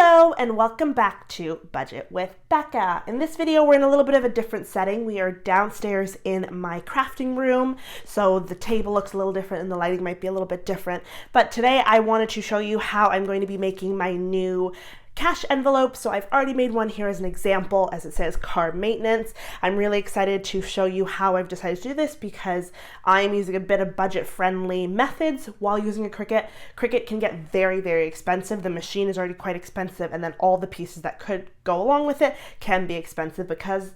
Hello and welcome back to Budget with Becca. In this video, we're in a little bit of a different setting. We are downstairs in my crafting room, so the table looks a little different and the lighting might be a little bit different. But today I wanted to show you how I'm going to be making my new cash envelope. So I've already made one here as an example, as it says car maintenance. I'm really excited to show you how I've decided to do this because I'm using a bit of budget-friendly methods while using a Cricut. Cricut can get very, very expensive. The machine is already quite expensive, and then all the pieces that could go along with it can be expensive because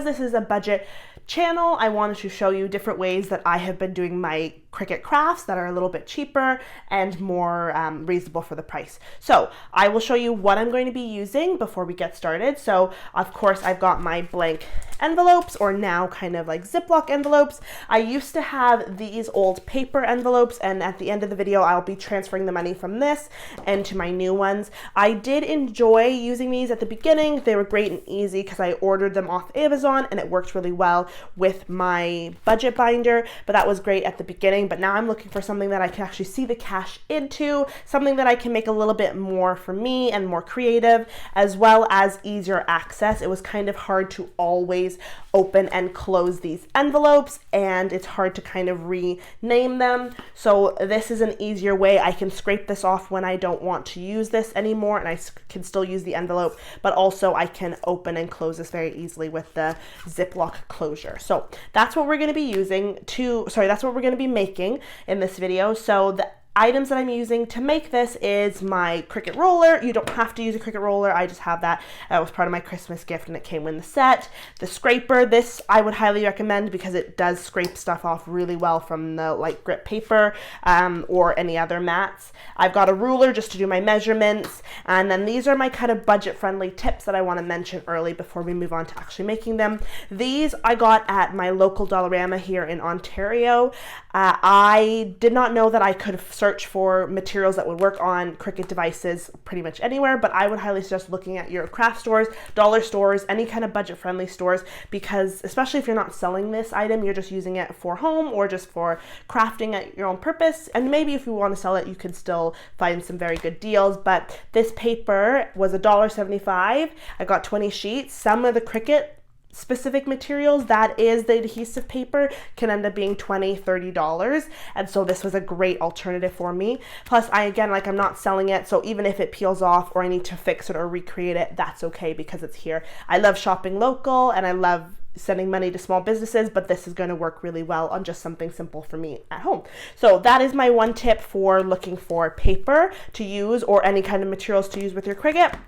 this is a budget channel, I wanted to show you different ways that I have been doing my Cricut crafts that are a little bit cheaper and more reasonable for the price. So I will show you what I'm going to be using before we get started. So of course I've got my blank envelopes, or now kind of like Ziploc envelopes. I used to have these old paper envelopes, and at the end of the video I'll be transferring the money from this into my new ones. I did enjoy using these at the beginning. They were great and easy because I ordered them off Amazon and it worked really well with my budget binder, but that was great at the beginning. But now I'm looking for something that I can actually see the cash into, something that I can make a little bit more for me and more creative, as well as easier access. It was kind of hard to always open and close these envelopes, and it's hard to kind of rename them. So this is an easier way. I can scrape this off when I don't want to use this anymore, and I can still use the envelope, but also I can open and close this very easily with the Ziploc closure. So that's what we're going to be that's what we're going to be making in this video. So the items that I'm using to make this is my Cricut roller. You don't have to use a Cricut roller. I just have that. That was part of my Christmas gift and it came in the set. The scraper, this I would highly recommend because it does scrape stuff off really well from the light grip paper or any other mats. I've got a ruler just to do my measurements, and then these are my kind of budget-friendly tips that I want to mention early before we move on to actually making them. These I got at my local Dollarama here in Ontario. I did not know that I could search for materials that would work on Cricut devices pretty much anywhere, but I would highly suggest looking at your craft stores, dollar stores, any kind of budget-friendly stores, because especially if you're not selling this item, you're just using it for home or just for crafting at your own purpose, and maybe if you want to sell it, you could still find some very good deals. But this paper was $1.75. I got 20 sheets. Some of the Cricut specific materials, that is the adhesive paper, can end up being $20-$30, and so this was a great alternative for me. Plus I'm not selling it, so even if it peels off or I need to fix it or recreate it, that's okay because it's here. I love shopping local and I love sending money to small businesses, but this is going to work really well on just something simple for me at home. So that is my one tip for looking for paper to use or any kind of materials to use with your Cricut.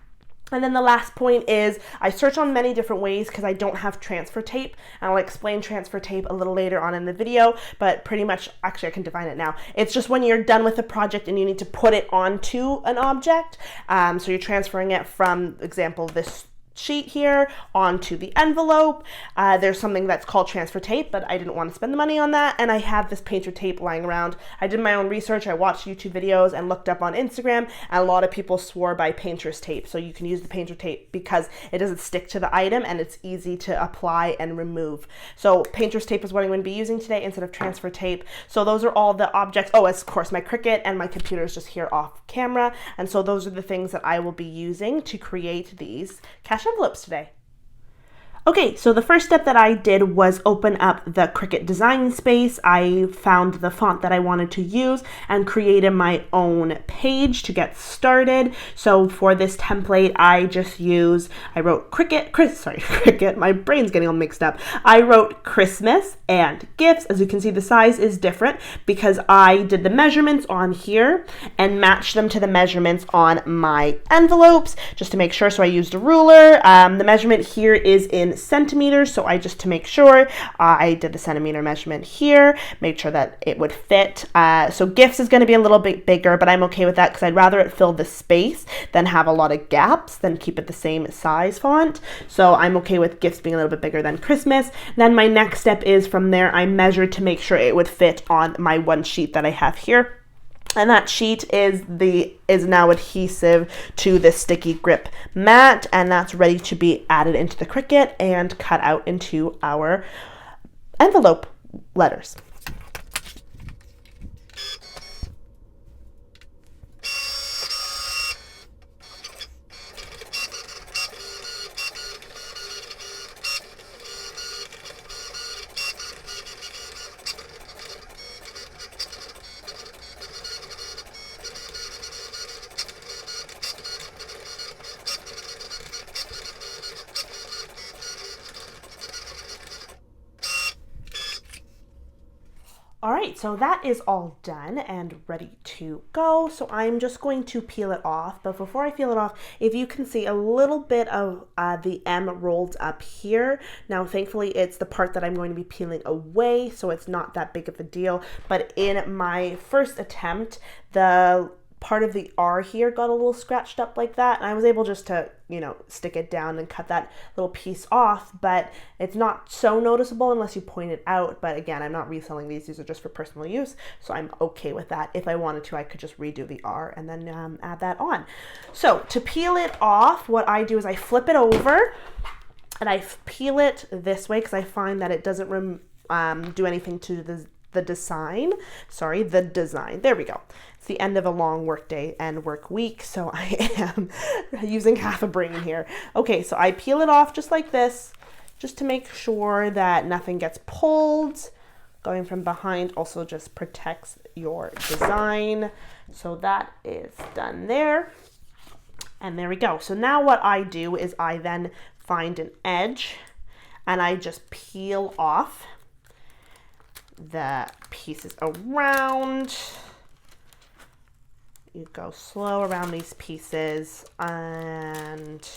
And then the last point is I search on many different ways because I don't have transfer tape. And I'll explain transfer tape a little later on in the video, but pretty much, actually I can define it now. It's just when you're done with a project and you need to put it onto an object. So you're transferring it from, example, this sheet here onto the envelope. There's something that's called transfer tape, but I didn't want to spend the money on that, and I have this painter tape lying around. I did my own research. I watched YouTube videos and looked up on Instagram, and a lot of people swore by painter's tape. So you can use the painter tape because it doesn't stick to the item and it's easy to apply and remove. So painter's tape is what I'm going to be using today instead of transfer tape. So those are all the objects. Oh, of course, my Cricut and my computer is just here off camera, and so those are the things that I will be using to create these cash envelopes today. Okay, so the first step that I did was open up the Cricut design space. I found the font that I wanted to use and created my own page to get started. So for this template, I wrote Cricut, my brain's getting all mixed up. I wrote Christmas and gifts. As you can see, the size is different because I did the measurements on here and matched them to the measurements on my envelopes just to make sure. So I used a ruler. The measurement here is in centimeters, so to make sure I did the centimeter measurement here, made sure that it would fit. So gifts is going to be a little bit bigger, but I'm okay with that because I'd rather it fill the space than have a lot of gaps than keep it the same size font. So I'm okay with gifts being a little bit bigger than Christmas. Then my next step is from there I measured to make sure it would fit on my one sheet that I have here. And that sheet is now adhesive to the sticky grip mat, and that's ready to be added into the Cricut and cut out into our envelope letters. so that is all done and ready to go. So I'm just going to peel it off. But before I peel it off, if you can see a little bit of the M rolled up here. Now, thankfully, it's the part that I'm going to be peeling away, so it's not that big of a deal. But in my first attempt, the part of the R here got a little scratched up like that, and I was able just to, you know, stick it down and cut that little piece off, but it's not so noticeable unless you point it out. But again, I'm not reselling these are just for personal use, so I'm okay with that. If I wanted to, I could just redo the R and then add that on. So to peel it off, what I do is I flip it over and I peel it this way because I find that it doesn't do anything to the design. There we go. It's the end of a long work day and work week, so I am using half a brain here. Okay, so I peel it off just like this, just to make sure that nothing gets pulled. Going from behind also just protects your design. So that is done there. And there we go. So now what I do is I then find an edge and I just peel off the pieces around. You go slow around these pieces and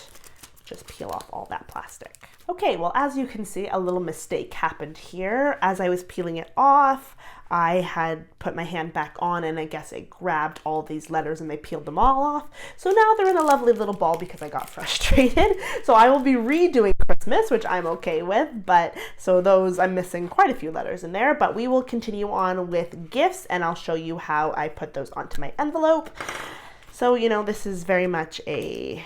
just peel off all that plastic. Okay, well, as you can see, a little mistake happened here. As I was peeling it off, I had put my hand back on and I guess it grabbed all these letters and they peeled them all off. So now they're in a lovely little ball because I got frustrated. So I will be redoing Christmas, which I'm okay with, but so those, I'm missing quite a few letters in there, but we will continue on with gifts and I'll show you how I put those onto my envelope. So, you know, this is very much a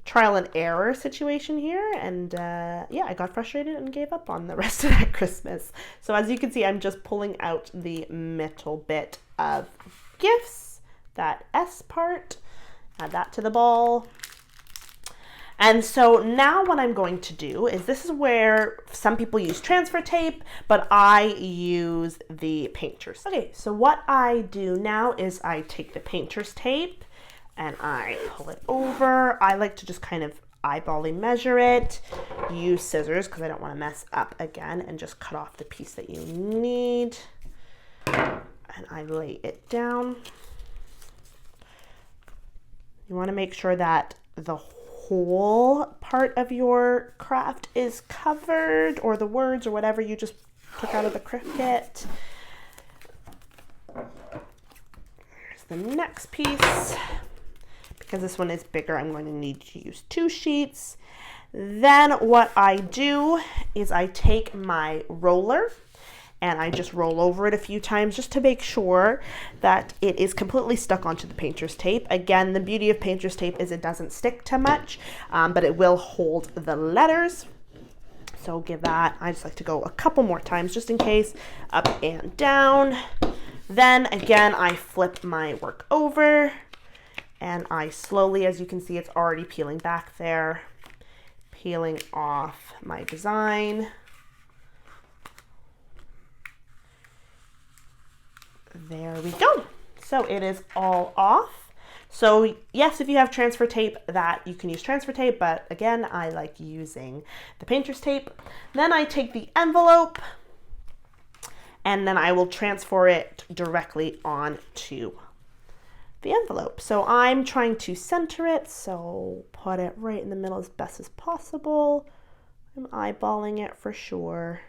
trial and error situation here, and yeah, I got frustrated and gave up on the rest of that Christmas. So as you can see, I'm just pulling out the middle bit of gifts, that S part, add that to the ball. And so now what I'm going to do is, this is where some people use transfer tape, but I use the painter's. Okay, so what I do now is I take the painter's tape and I pull it over. I like to just kind of eyeballing measure it, use scissors because I don't want to mess up again, and just cut off the piece that you need. And I lay it down. You want to make sure that the whole part of your craft is covered, or the words or whatever you just took out of the Cricut. Here's the next piece. Because this one is bigger, I'm going to need to use 2 sheets. Then what I do is I take my roller and I just roll over it a few times just to make sure that it is completely stuck onto the painter's tape. Again, the beauty of painter's tape is it doesn't stick to much, but it will hold the letters. So give that, I just like to go a couple more times just in case, up and down. Then again, I flip my work over. And I slowly, as you can see, it's already peeling back there, peeling off my design. There we go. So it is all off. So yes, if you have transfer tape, that you can use transfer tape, but again, I like using the painter's tape. Then I take the envelope and then I will transfer it directly onto the envelope. So I'm trying to center it, so put it right in the middle as best as possible. I'm eyeballing it for sure.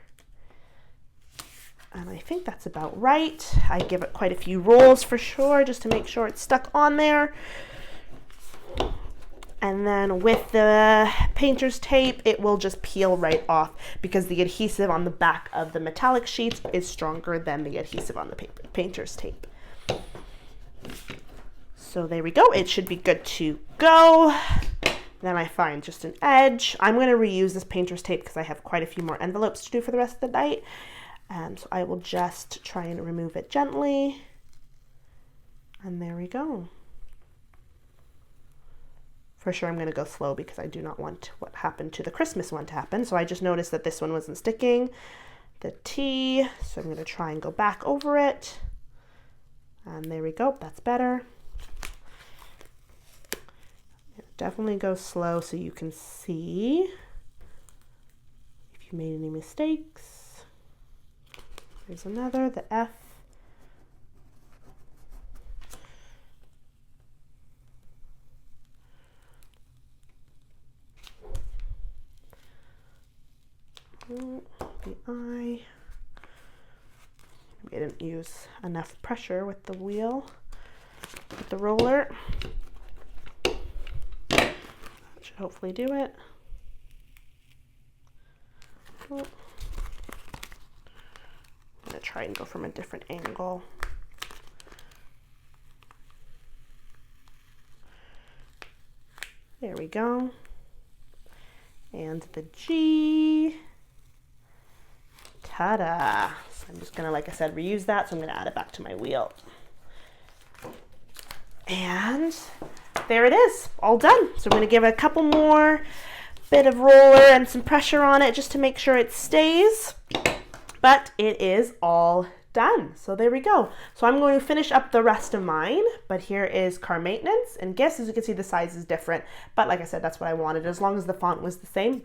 And I think that's about right. I give it quite a few rolls for sure, just to make sure it's stuck on there. And then with the painter's tape, it will just peel right off because the adhesive on the back of the metallic sheets is stronger than the adhesive on the painter's tape. So there we go. It should be good to go. Then I find just an edge. I'm going to reuse this painter's tape because I have quite a few more envelopes to do for the rest of the night. And so I will just try and remove it gently. And there we go. For sure I'm going to go slow because I do not want what happened to the Christmas one to happen. So I just noticed that this one wasn't sticking. The T. So I'm going to try and go back over it. And there we go. That's better. Definitely go slow so you can see if you made any mistakes. There's another, the F. use enough pressure with the wheel, with the roller. That should hopefully do it. Oh. I'm gonna try and go from a different angle. There we go. And the G. Ta-da! So I'm just gonna, like I said, reuse that, so I'm gonna add it back to my wheel. And there it is, all done. So I'm gonna give it a couple more bit of roller and some pressure on it just to make sure it stays. But it is all done. So there we go. So I'm going to finish up the rest of mine, but here is car maintenance and gifts. As you can see, the size is different, but like I said, that's what I wanted. As long as the font was the same,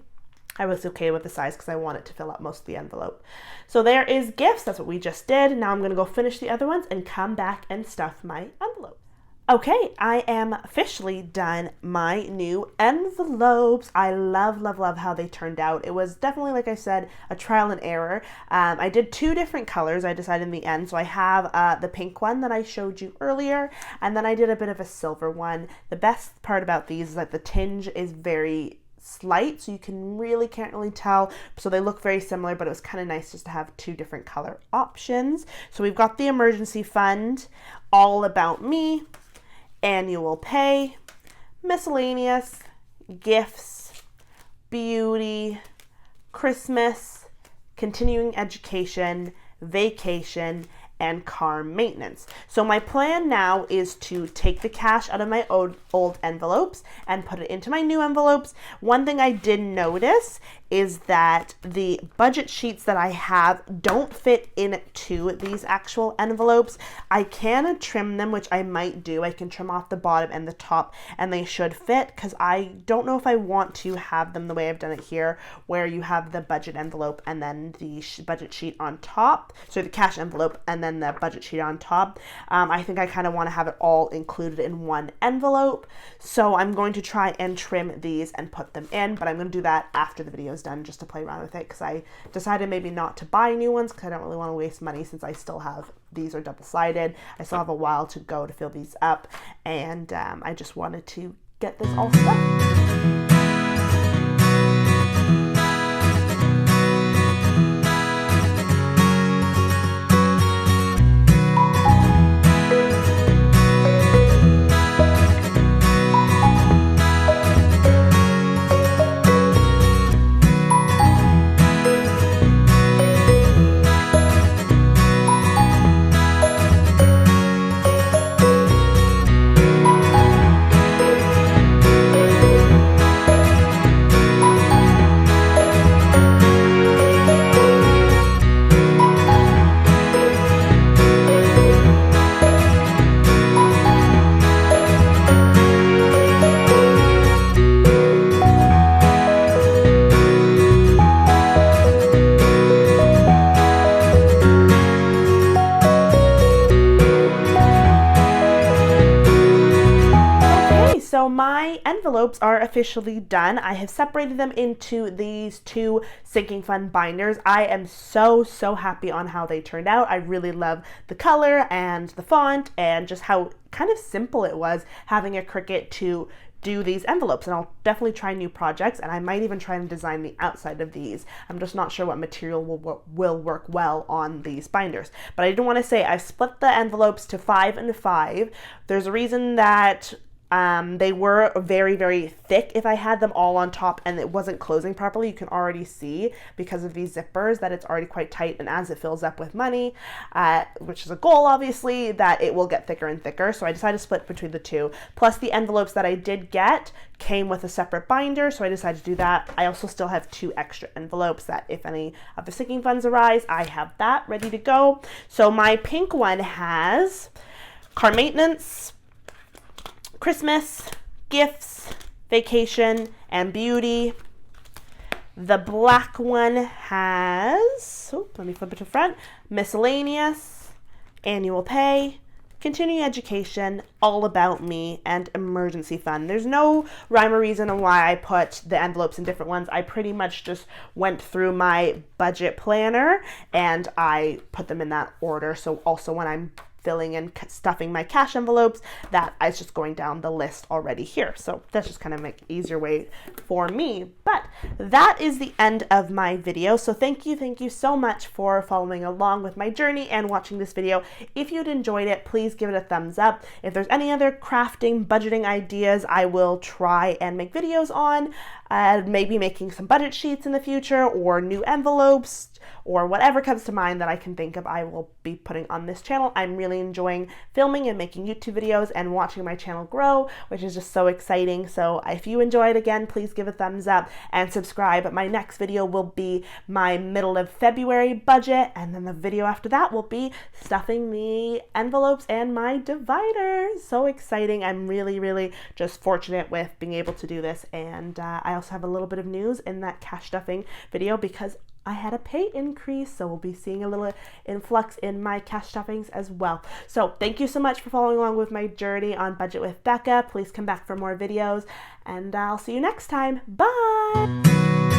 I was okay with the size because I want it to fill up most of the envelope. So there is gifts. That's what we just did. Now I'm going to go finish the other ones and come back and stuff my envelope. Okay, I am officially done my new envelopes. I love, love, love how they turned out. It was definitely, like I said, a trial and error. I did 2 different colors, I decided in the end. So I have the pink one that I showed you earlier, and then I did a bit of a silver one. The best part about these is that the tinge is very slight, so you can't really tell. So they look very similar, but it was kind of nice just to have 2 different color options. So we've got the emergency fund, all about me, annual pay, miscellaneous, gifts, beauty, Christmas, continuing education, vacation, and car maintenance. So my plan now is to take the cash out of my old envelopes and put it into my new envelopes. One thing I did notice is that the budget sheets that I have don't fit into these actual envelopes. I can trim them, which I might do. I can trim off the bottom and the top, and they should fit, because I don't know if I want to have them the way I've done it here, where you have the budget envelope and then the budget sheet on top. So the cash envelope and then the budget sheet on top. I think I kind of want to have it all included in one envelope. So I'm going to try and trim these and put them in, but I'm going to do that after the video is done, just to play around with it, because I decided maybe not to buy new ones because I don't really want to waste money, since I still have, these are double-sided. I still have a while to go to fill these up, and I just wanted to get this all stuck. So my envelopes are officially done. I have separated them into these 2 sinking fund binders. I am so happy on how they turned out. I really love the color and the font, and just how kind of simple it was having a Cricut to do these envelopes. And I'll definitely try new projects, and I might even try and design the outside of these. I'm just not sure what material will work well on these binders. But I did want to say I've split the envelopes to 5 and 5. There's a reason that they were very, very thick if I had them all on top and it wasn't closing properly. You can already see, because of these zippers, that it's already quite tight, and as it fills up with money, which is a goal obviously, that it will get thicker and thicker. So I decided to split between the 2. Plus the envelopes that I did get came with a separate binder, so I decided to do that. I also still have 2 extra envelopes that if any of the sinking funds arise, I have that ready to go. So my pink one has car maintenance, Christmas, gifts, vacation, and beauty. The black one has, let me flip it to front, miscellaneous, annual pay, continuing education, all about me, and emergency fund. There's no rhyme or reason on why I put the envelopes in different ones. I pretty much just went through my budget planner and I put them in that order. So also when I'm filling and stuffing my cash envelopes, that is just going down the list already here. So that's just kind of an easier way for me. But that is the end of my video. So thank you so much for following along with my journey and watching this video. If you'd enjoyed it, please give it a thumbs up. If there's any other crafting, budgeting ideas, I will try and make videos on, maybe making some budget sheets in the future or new envelopes or whatever comes to mind that I can think of, I will be putting on this channel. I'm really enjoying filming and making YouTube videos and watching my channel grow, which is just so exciting. So if you enjoyed, again, please give a thumbs up and subscribe. My next video will be my middle of February budget, and then the video after that will be stuffing the envelopes and my dividers. So exciting. I'm really just fortunate with being able to do this. And I also have a little bit of news in that cash stuffing video because I had a pay increase, so we'll be seeing a little influx in my cash stuffings as well. So thank you so much for following along with my journey on Budget with Becca. Please come back for more videos, and I'll see you next time. Bye!